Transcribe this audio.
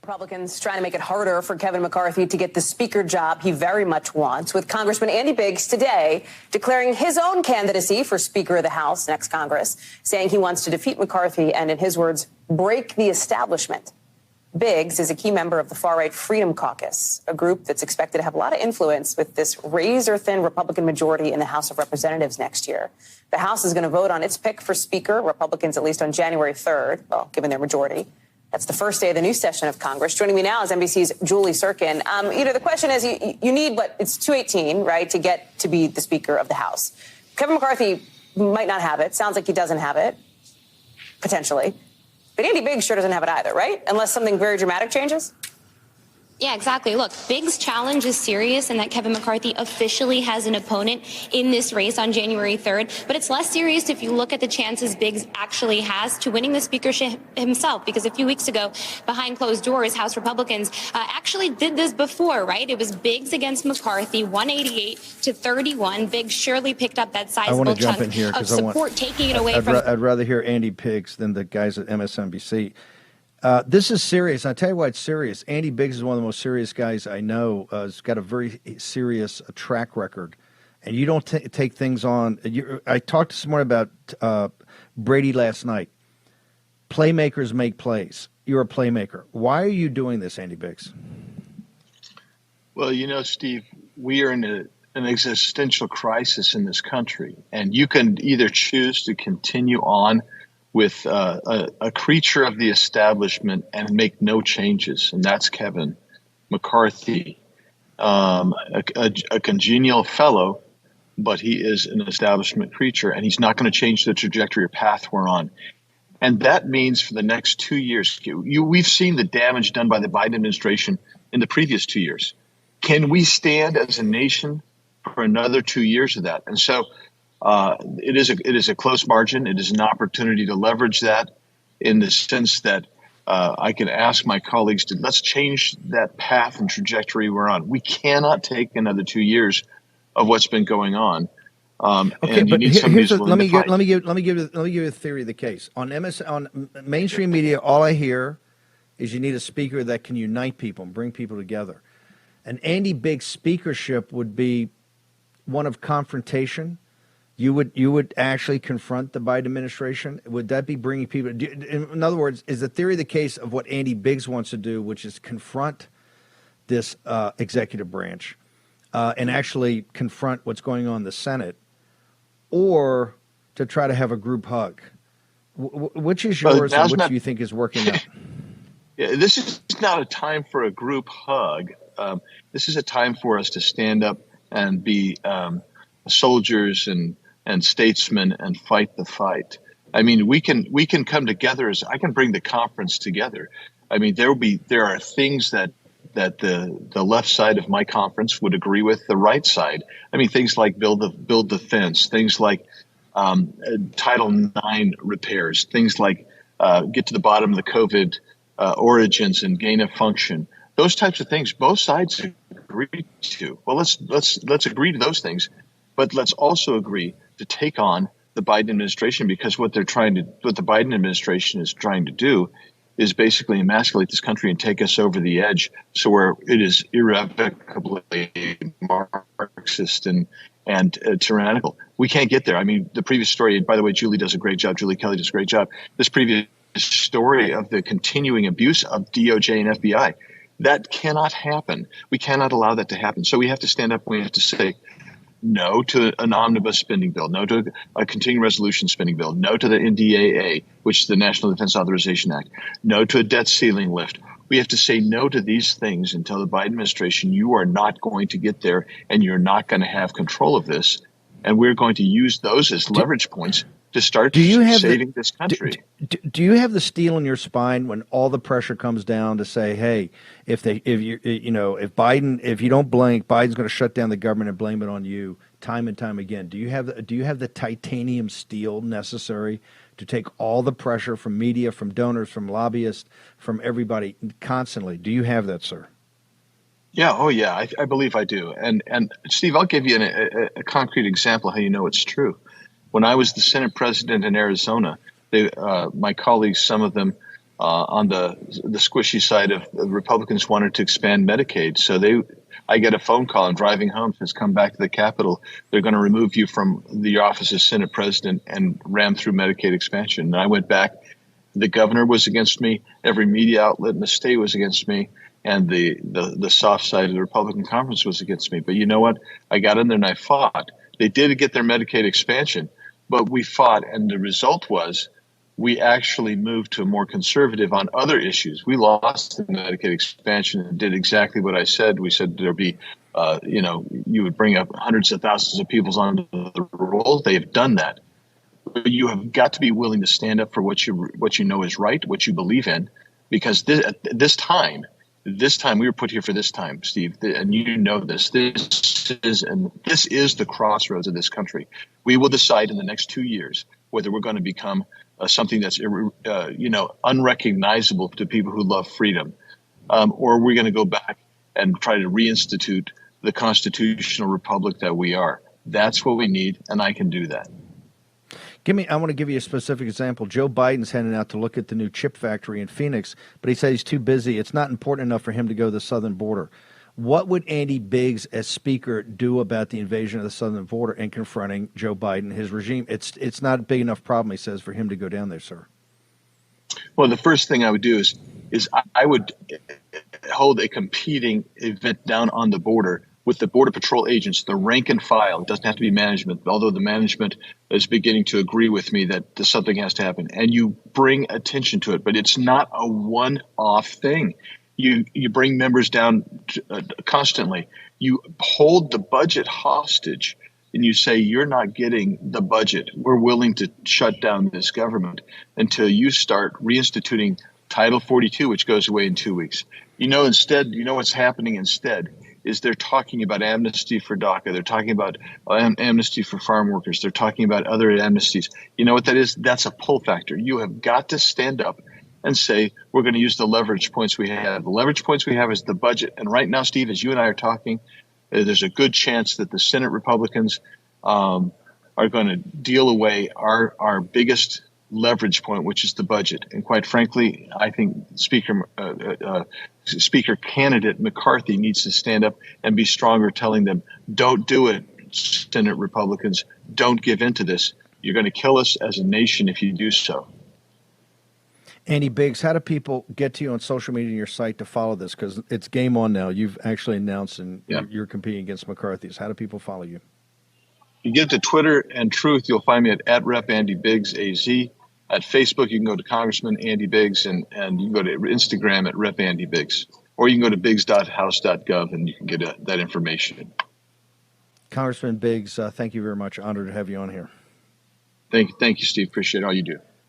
Republicans trying to make it harder for Kevin McCarthy to get the speaker job he very much wants, with Congressman Andy Biggs today declaring his own candidacy for Speaker of the House next Congress, saying he wants to defeat McCarthy and, in his words, break the establishment. Biggs is a key member of the far-right Freedom Caucus, a group that's expected to have a lot of influence with this razor-thin Republican majority in the House of Representatives next year. The House is going to vote on its pick for Speaker, Republicans at least on January 3rd, well, given their majority. That's the first day of the new session of Congress. Joining me now is NBC's Julie Sirkin. The question is, you need it's 218, right, to get to be the Speaker of the House. Kevin McCarthy might not have it. Sounds like he doesn't have it, potentially. But Andy Biggs sure doesn't have it either, right? Unless something very dramatic changes. Yeah, exactly. Look, Biggs' challenge is serious in that Kevin McCarthy officially has an opponent in this race on January 3rd. But it's less serious if you look at the chances Biggs actually has to winning the speakership himself. Because a few weeks ago, behind closed doors, House Republicans actually did this before, right? It was Biggs against McCarthy, 188 to 31. Biggs surely picked up that sizable chunk of support, taking it away from... I'd rather hear Andy Biggs than the guys at MSNBC. This is serious. I'll tell you why it's serious. Andy Biggs is one of the most serious guys I know. He's got a very serious track record. And you don't take things on. I talked to someone about Brady last night. Playmakers make plays. You're a playmaker. Why are you doing this, Andy Biggs? Well, Steve, we are in an existential crisis in this country. And you can either choose to continue on with a creature of the establishment and make no changes, and that's Kevin McCarthy, a congenial fellow, but he is an establishment creature, and he's not going to change the trajectory or path we're on. And that means for the next 2 years, we've seen the damage done by the Biden administration in the previous 2 years. Can we stand as a nation for another 2 years of that? And so it is a close margin. It is an opportunity to leverage that in the sense that I can ask my colleagues to let's change that path and trajectory we're on. We cannot take another 2 years of what's been going on. Okay, but let me give you a theory of the case. On mainstream media, all I hear is you need a speaker that can unite people and bring people together. An Andy Biggs speakership would be one of confrontation. You would actually confront the Biden administration? Would that be bringing people? In other words, is the theory the case of what Andy Biggs wants to do, which is confront this executive branch and actually confront what's going on in the Senate, or to try to have a group hug? Which is yours and which do you think is working out? Yeah, this is not a time for a group hug. This is a time for us to stand up and be soldiers and statesmen and fight the fight. I mean, we can come together as I can bring the conference together. I mean, there are things that the left side of my conference would agree with the right side. I mean, things like build the fence, things like Title IX repairs, things like get to the bottom of the COVID origins and gain of function. Those types of things, both sides agree to. Well, let's agree to those things, but let's also agree to take on the Biden administration, because what the Biden administration is trying to do is basically emasculate this country and take us over the edge, so where it is irrevocably Marxist and tyrannical. We can't get there. I mean, the previous story, and by the way, Julie does a great job. Julie Kelly does a great job. This previous story of the continuing abuse of DOJ and FBI, that cannot happen. We cannot allow that to happen. So we have to stand up and we have to say no to an omnibus spending bill, no to a continuing resolution spending bill, no to the NDAA, which is the National Defense Authorization Act, no to a debt ceiling lift. We have to say no to these things and tell the Biden administration, you are not going to get there and you're not going to have control of this. And we're going to use those as leverage points to start saving this country. Do you have the steel in your spine when all the pressure comes down to say, hey, if you don't blink, Biden's going to shut down the government and blame it on you time and time again? Do you have the titanium steel necessary to take all the pressure from media, from donors, from lobbyists, from everybody constantly? Do you have that, sir? Yeah. Oh, yeah. I believe I do. And Steve, I'll give you a concrete example how you know it's true. When I was the Senate president in Arizona, my colleagues, some of them on the squishy side of the Republicans wanted to expand Medicaid. So I get a phone call. I'm driving home. Says, come back to the Capitol. They're going to remove you from your office as Senate President and ram through Medicaid expansion. And I went back. The governor was against me. Every media outlet in the state was against me. And the soft side of the Republican conference was against me. But you know what? I got in there and I fought. They did get their Medicaid expansion, but we fought. And the result was we actually moved to a more conservative on other issues. We lost the Medicaid expansion and did exactly what I said. We said there'd be, you would bring up hundreds of thousands of people onto the rolls. They have done that. But you have got to be willing to stand up for what you know is right, what you believe in, because this time we were put here for this time, Steve, and you know this. This is the crossroads of this country. We will decide in the next 2 years whether we're going to become something that's unrecognizable to people who love freedom, or we're going to go back and try to reinstitute the constitutional republic that we are. That's what we need, and I can do that. I want to give you a specific example. Joe Biden's heading out to look at the new chip factory in Phoenix, but he said he's too busy. It's not important enough for him to go to the southern border. What would Andy Biggs, as Speaker, do about the invasion of the southern border and confronting Joe Biden, his regime? It's not a big enough problem, he says, for him to go down there, sir. Well, the first thing I would do is I would hold a competing event down on the border with the Border Patrol agents, the rank and file. It doesn't have to be management, although the management is beginning to agree with me that something has to happen. And you bring attention to it, but it's not a one-off thing. You bring members down constantly. You hold the budget hostage, and you say, you're not getting the budget. We're willing to shut down this government until you start reinstituting Title 42, which goes away in 2 weeks. Instead, what's happening instead is they're talking about amnesty for DACA. They're talking about amnesty for farm workers. They're talking about other amnesties. You know what that is? That's a pull factor. You have got to stand up and say, we're going to use the leverage points we have. The leverage points we have is the budget. And right now, Steve, as you and I are talking, there's a good chance that the Senate Republicans are going to deal away our biggest leverage point, which is the budget. And quite frankly, I think Speaker candidate McCarthy needs to stand up and be stronger, telling them, don't do it, Senate Republicans. Don't give in to this. You're going to kill us as a nation if you do so. Andy Biggs, how do people get to you on social media and your site to follow this? Because it's game on now. You've actually announced and you're competing against McCarthy's. How do people follow you? You get to Twitter and Truth. You'll find me at Rep. Andy Biggs AZ. At Facebook, you can go to Congressman Andy Biggs, and you can go to Instagram at Rep. Andy Biggs. Or you can go to biggs.house.gov, and you can get that information. Congressman Biggs, thank you very much. Honored to have you on here. Thank you, Steve. Appreciate all you do.